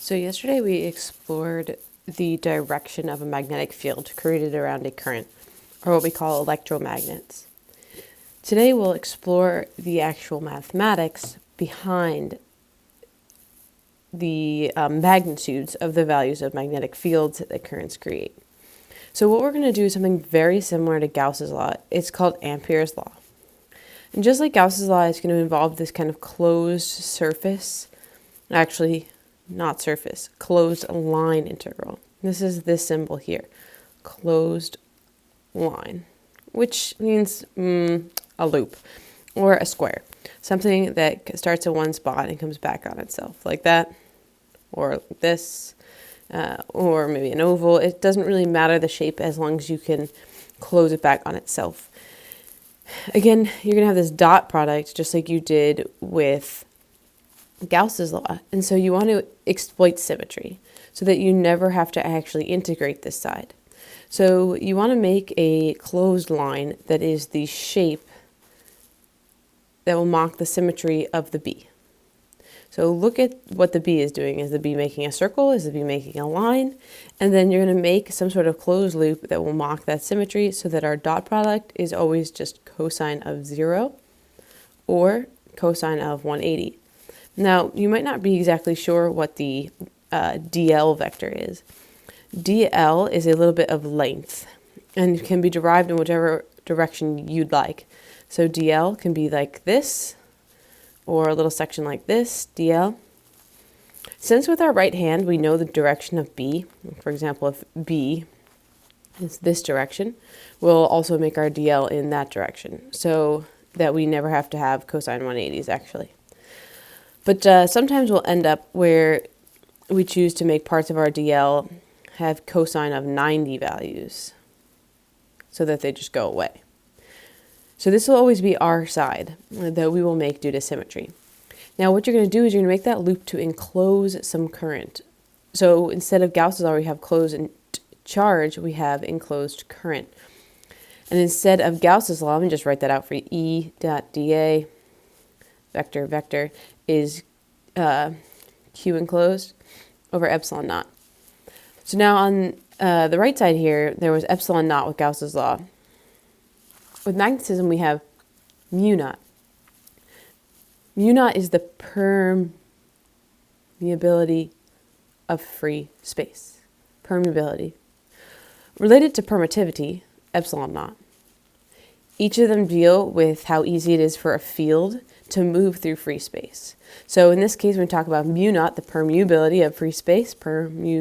So yesterday we explored the direction of a magnetic field created around a current, or what we call electromagnets. Today we'll explore the actual mathematics behind the magnitudes of the values of magnetic fields that currents create. So what we're going to do is something very similar to Gauss's law. It's called Amperes Law. And just like Gauss's law, it's going to involve this kind of closed surface, actually not surface, closed line integral. This is this symbol here, closed line, which means a loop or a square, something that starts at one spot and comes back on itself, like that, or like this, or maybe an oval. It doesn't really matter the shape as long as you can close it back on itself. Again, you're going to have this dot product just like you did with Gauss's law. And so you want to exploit symmetry so that you never have to actually integrate this side. So you want to make a closed line that is the shape that will mock the symmetry of the B. So look at what the B is doing. Is the B making a circle? Is the B making a line? And then you're going to make some sort of closed loop that will mock that symmetry so that our dot product is always just cosine of 0 or cosine of 180. Now, you might not be exactly sure what the dl vector is. dl is a little bit of length and can be derived in whichever direction you'd like. So dl can be like this, or a little section like this, dl. Since with our right hand we know the direction of B, for example, if B is this direction, we'll also make our dl in that direction, so that we never have to have cosine 180s actually. But sometimes we'll end up where we choose to make parts of our dl have cosine of 90 values so that they just go away. So this will always be our side that we will make due to symmetry. Now what you're going to do is you're going to make that loop to enclose some current. So instead of Gauss's law, we have closed charge, we have enclosed current. And instead of Gauss's law, let me just write that out for you. E dot dA vector is Q enclosed over epsilon naught. So now on the right side here, there was epsilon naught with Gauss's law. With magnetism, we have mu naught. Mu naught is the permeability of free space. Permeability. Related to permittivity, epsilon naught. Each of them deal with how easy it is for a field to move through free space. So in this case, when we talk about mu naught, the permeability of free space, we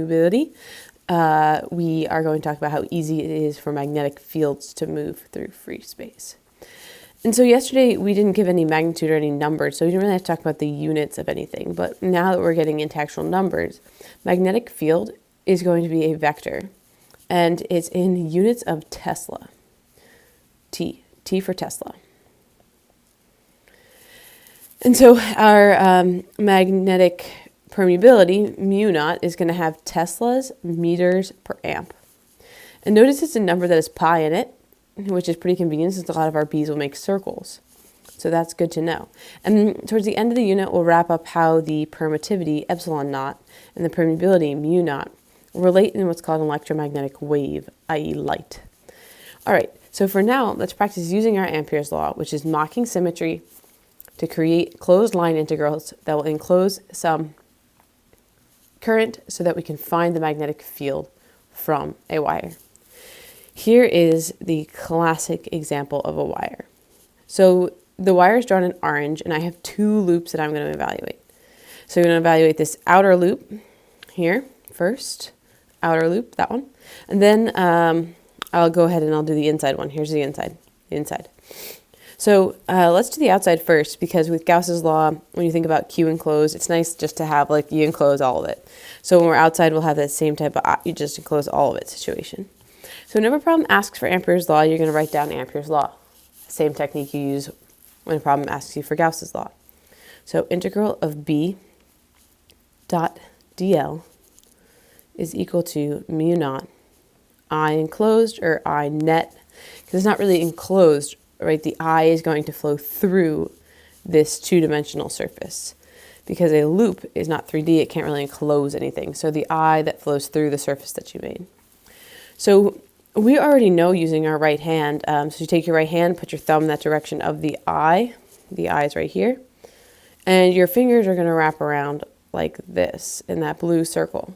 are going to talk about how easy it is for magnetic fields to move through free space. And so yesterday we didn't give any magnitude or any numbers, so we didn't really have to talk about the units of anything. But now that we're getting into actual numbers, magnetic field is going to be a vector, and it's in units of Tesla. T for Tesla. And so our magnetic permeability, mu naught, is going to have Teslas meters per amp. And notice it's a number that has pi in it, which is pretty convenient since a lot of our B's will make circles. So that's good to know. And towards the end of the unit, we'll wrap up how the permittivity, epsilon naught, and the permeability, mu naught, relate in what's called an electromagnetic wave, i.e. light. All right, so for now, let's practice using our Ampere's law, which is mocking symmetry to create closed line integrals that will enclose some current so that we can find the magnetic field from a wire. Here is the classic example of a wire. So the wire is drawn in orange, and I have two loops that I'm going to evaluate. So we're going to evaluate this outer loop here first, outer loop, that one. And then I'll go ahead and I'll do the inside one. Here's the inside. So let's do the outside first, because with Gauss's law, when you think about Q enclosed, it's nice just to have like you enclose all of it. So when we're outside, we'll have that same type of you just enclose all of it situation. So whenever a problem asks for Ampere's law, you're going to write down Ampere's law. Same technique you use when a problem asks you for Gauss's law. So integral of B dot dl is equal to mu naught I enclosed, or I net, because it's not really enclosed, right? The I is going to flow through this two-dimensional surface. because a loop is not 3D, it can't really enclose anything. So the I that flows through the surface that you made. So we already know using our right hand, so you take your right hand, put your thumb in that direction of the I is right here, and your fingers are going to wrap around like this in that blue circle.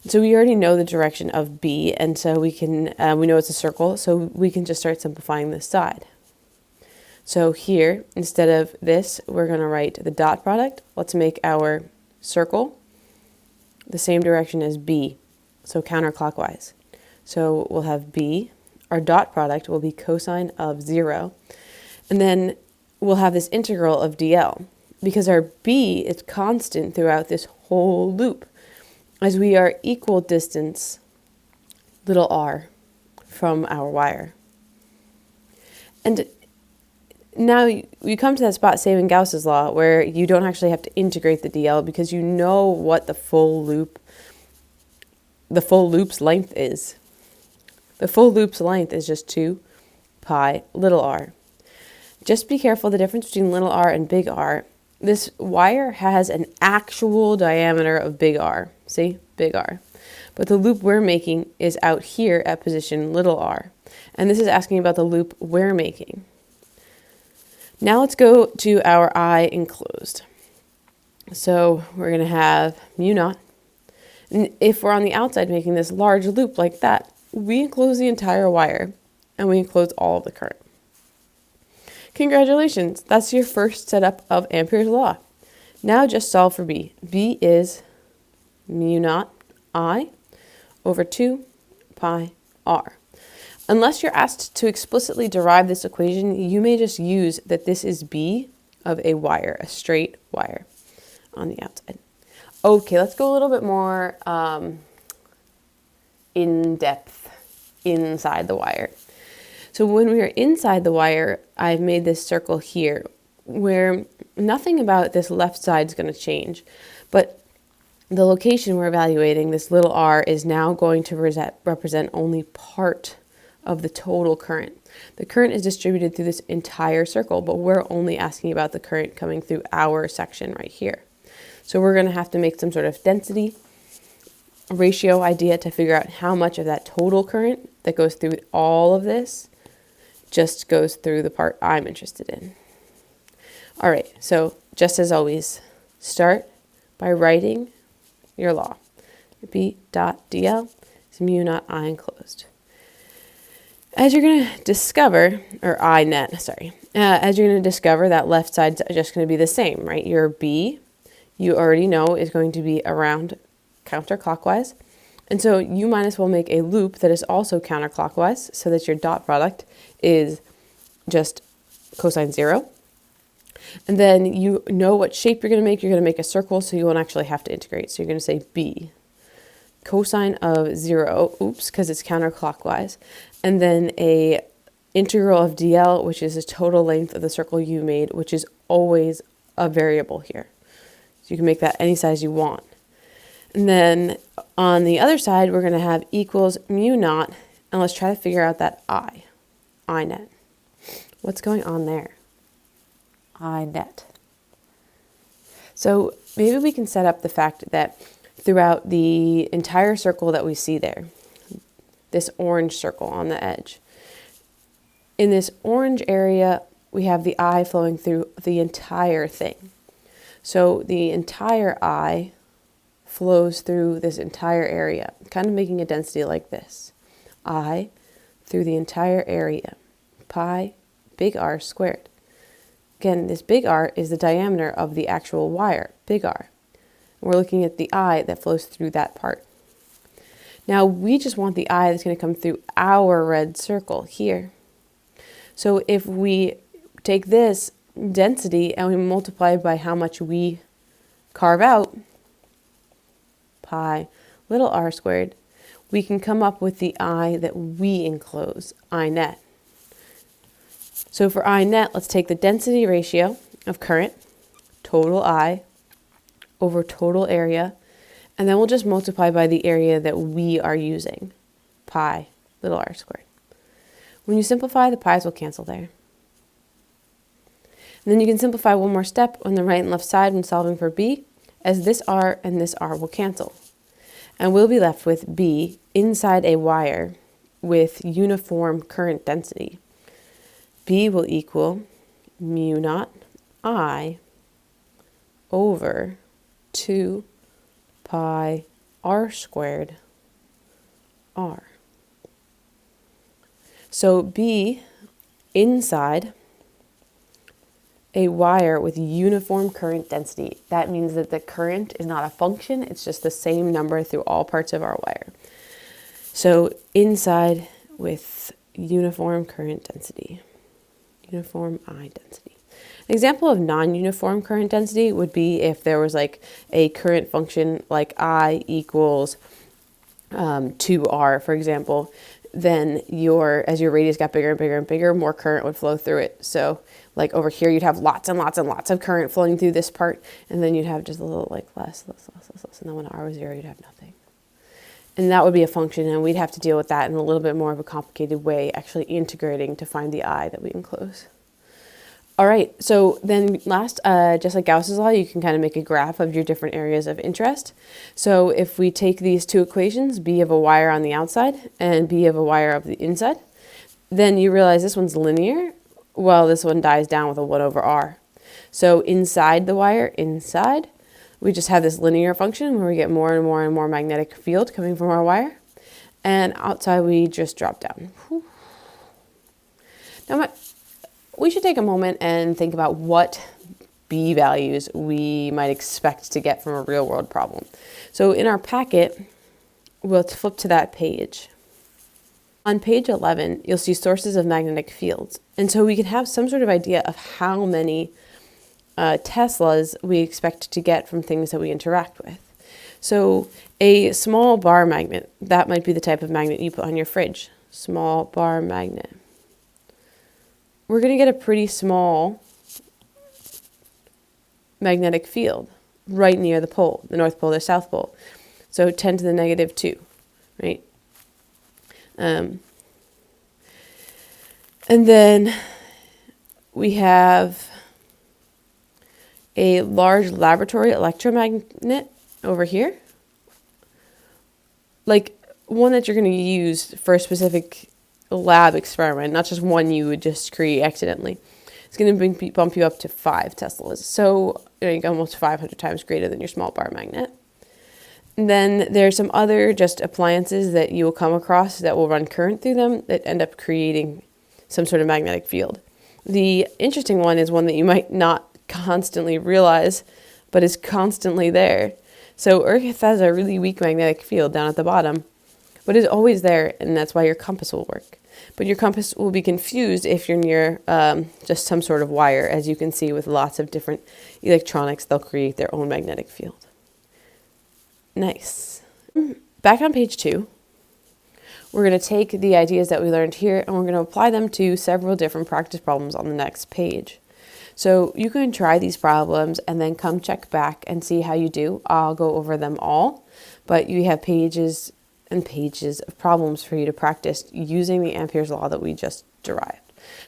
So we already know the direction of B, and so we know it's a circle, so we can just start simplifying this side. So here, instead of this, we're going to write the dot product. Let's make our circle the same direction as B, so counterclockwise. So we'll have B, our dot product will be cosine of 0, and then we'll have this integral of dl, because our B is constant throughout this whole loop, as we are equal distance little r from our wire. And now you come to that spot, same in Gauss's law, where you don't actually have to integrate the dl because you know what the full loop's length is. The full loop's length is just 2 pi little r. Just be careful the difference between little r and big R. This wire has an actual diameter of big R. See? Big R. But the loop we're making is out here at position little r. And this is asking about the loop we're making. Now let's go to our I enclosed. So we're going to have mu naught. And if we're on the outside making this large loop like that, we enclose the entire wire and we enclose all of the current. Congratulations, that's your first setup of Ampere's law. Now just solve for B. B is mu naught I over 2 pi r. Unless you're asked to explicitly derive this equation, you may just use that this is B of a wire, a straight wire on the outside. Okay, let's go a little bit more in depth inside the wire. So when we are inside the wire, I've made this circle here where nothing about this left side is going to change, but the location we're evaluating, this little r, is now going to represent only part of the total current. The current is distributed through this entire circle, but we're only asking about the current coming through our section right here. So we're going to have to make some sort of density ratio idea to figure out how much of that total current that goes through all of this just goes through the part I'm interested in. All right, so just as always, start by writing your law. B dot dl is mu naught I enclosed. As you're going to discover, or I net, sorry, as you're going to discover, that left side's just going to be the same, right? Your B, you already know, is going to be around counterclockwise. And so you might as well make a loop that is also counterclockwise so that your dot product is just cosine 0. And then you know what shape you're going to make. You're going to make a circle, so you won't actually have to integrate. So you're going to say B, cosine of 0, oops, because it's counterclockwise. And then a integral of dl, which is the total length of the circle you made, which is always a variable here. So you can make that any size you want. And then on the other side, we're going to have equals mu naught, and let's try to figure out that I net. What's going on there? I net. So maybe we can set up the fact that throughout the entire circle that we see there, this orange circle on the edge, in this orange area, we have the I flowing through the entire thing. So the entire I flows through this entire area, kind of making a density like this. I through the entire area, pi big R squared. Again, this big R is the diameter of the actual wire, big R. We're looking at the I that flows through that part. Now we just want the I that's going to come through our red circle here. So if we take this density and we multiply it by how much we carve out, pi little r squared, we can come up with the I that we enclose, I net. So for I net, let's take the density ratio of current, total I, over total area, and then we'll just multiply by the area that we are using, pi little r squared. When you simplify, the pi's will cancel there. And then you can simplify one more step on the right and left side when solving for B, as this R and this R will cancel. And we'll be left with B inside a wire with uniform current density. B will equal mu naught I over 2 pi r squared r. So B inside a wire with uniform current density. That means that the current is not a function, it's just the same number through all parts of our wire. So inside with uniform current density, uniform I density. An example of non-uniform current density would be if there was like a current function like I equals 2r, for example, then as your radius got bigger and bigger and bigger, more current would flow through it. So like over here, you'd have lots and lots and lots of current flowing through this part, and then you'd have just a little like less, and then when r was 0, you'd have nothing. And that would be a function, and we'd have to deal with that in a little bit more of a complicated way, actually integrating to find the I that we enclose. All right, so then last, just like Gauss's law, you can kind of make a graph of your different areas of interest. So if we take these two equations, B of a wire on the outside and B of a wire of the inside, then you realize this one's linear. Well, this one dies down with a 1 over r. So inside the wire, inside, we just have this linear function where we get more and more and more magnetic field coming from our wire. And outside, we just drop down. Whew. Now, we should take a moment and think about what B values we might expect to get from a real world problem. So in our packet, we'll flip to that page. On page 11, you'll see sources of magnetic fields. And so we can have some sort of idea of how many Teslas we expect to get from things that we interact with. So a small bar magnet, that might be the type of magnet you put on your fridge. Small bar magnet. We're going to get a pretty small magnetic field right near the pole, the North Pole or South Pole. So 10 to the negative 2, right? And then we have a large laboratory electromagnet over here, like one that you're going to use for a specific lab experiment, not just one you would just create accidentally. It's going to bump you up to 5 Teslas, so almost 500 times greater than your small bar magnet. And then there's some other just appliances that you will come across that will run current through them that end up creating some sort of magnetic field. The interesting one is one that you might not constantly realize, but is constantly there. So Earth has a really weak magnetic field down at the bottom, but is always there, and that's why your compass will work. But your compass will be confused if you're near just some sort of wire. As you can see with lots of different electronics, they'll create their own magnetic field. Nice. Back on page 2, we're going to take the ideas that we learned here and we're going to apply them to several different practice problems on the next page. So you can try these problems and then come check back and see how you do. I'll go over them all, but you have pages and pages of problems for you to practice using the Amperes law that we just derived.